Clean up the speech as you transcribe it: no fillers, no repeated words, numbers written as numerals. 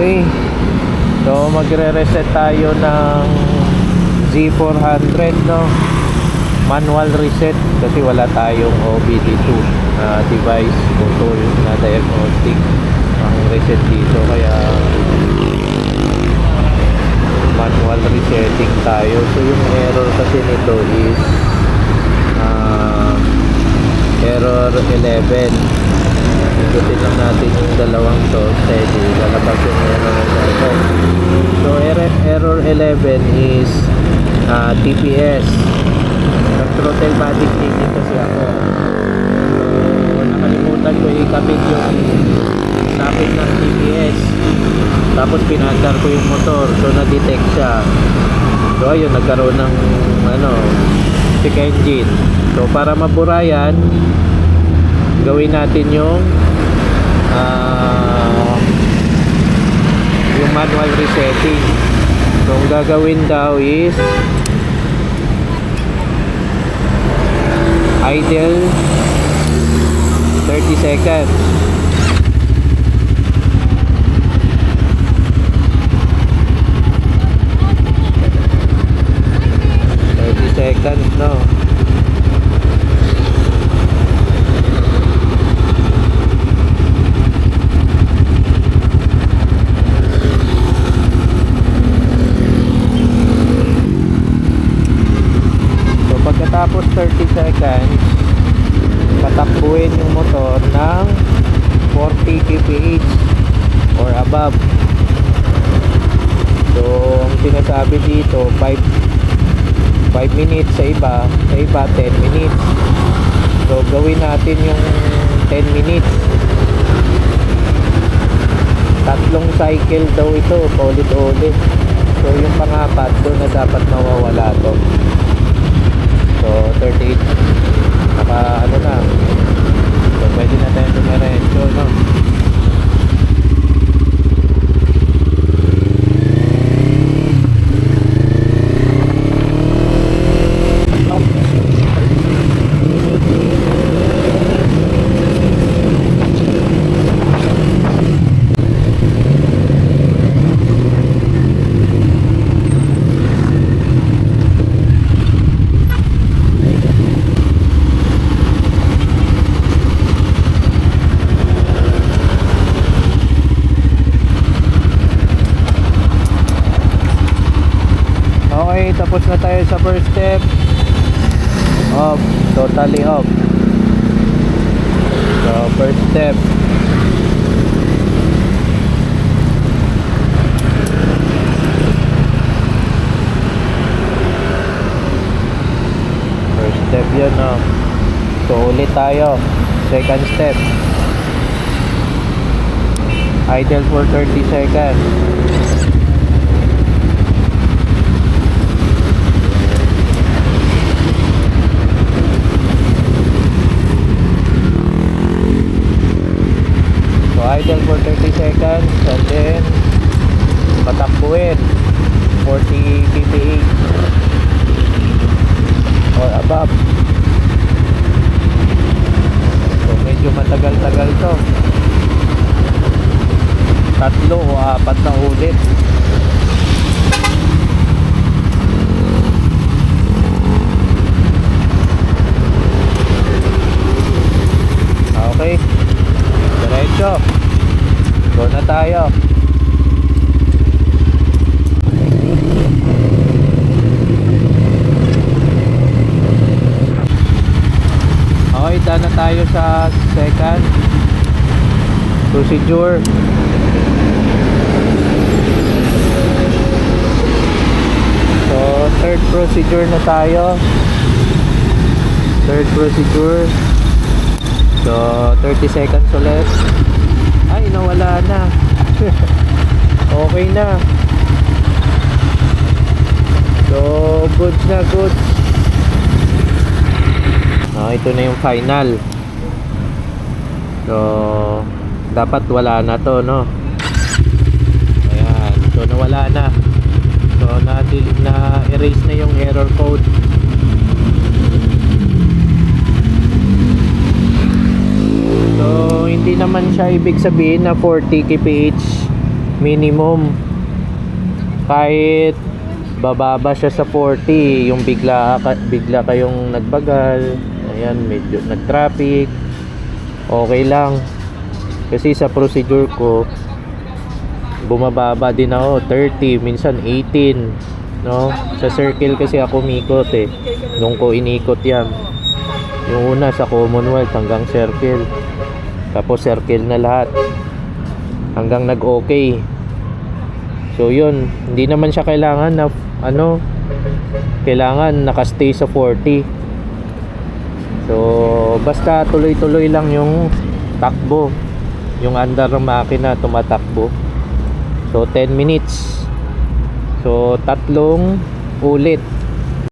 Okay. So magre-reset tayo ng Z400, no? Manual reset kasi wala tayong OBD2 na device o tool na diagnostic ang reset dito, kaya manual resetting tayo. So yung error kasi nito is error 11. Ikutin lang natin yung dalawang to, steady, lalabas yung error 11. So error 11 is TPS. Nag-throttle body clicking kasi ako. So nakalimutan ko ikabit yung sabit ng TPS. Tapos pinandar ko yung motor, so na-detect siya. So ayun, nagkaroon ng check engine. So para mabura yan, gawin natin yung manual resetting. So ang gagawin daw is idle 30 seconds. Seconds, no? So pagkatapos 30 seconds, patakbuhin yung motor ng 40 kph or above. So ang sinasabi dito 5 minutes, sa iba 10 minutes. So gawin natin yung 10 minutes. Tatlong cycle daw ito, paulit-ulit. So yung pangapat doon na dapat mawawala to. So 38 naka na. So pwede na tayo dumiretso, no? Okay, tapos na tayo sa first step. Off, totally off. So first step, yun, no? So ulit tayo, second step, idle for 30 seconds. Idle for 30 seconds and then patakbuhin 40 kph or above. So medyo matagal-tagal to, 3 o 4 na ulit. Okay, diretso, go na tayo. Okay, daan na tayo sa second procedure. So third procedure na tayo. Third procedure. So 30 seconds ulit. Ay, nawala na. Okay na. So goods na, goods. Ito na yung final. So dapat wala na to, no? Ayan, so nawala na. So na-erase na yung error code. So hindi naman siya ibig sabihin na 40 kph minimum. Kahit bababa siya sa 40, yung bigla kayong nagbagal, ayan, medyo nag-traffic, okay lang. Kasi sa procedure ko, bumababa din ako 30, minsan 18, no? Sa circle kasi ako umikot eh. Nung ko inikot yan, yung una sa Commonwealth hanggang circle, tapos circle na lahat hanggang nag-okay. So yun, hindi naman siya kailangan na kailangan nakastay sa 40. So basta tuloy-tuloy lang yung takbo, yung andar ng makina tumatakbo. So 10 minutes. So 3 ulit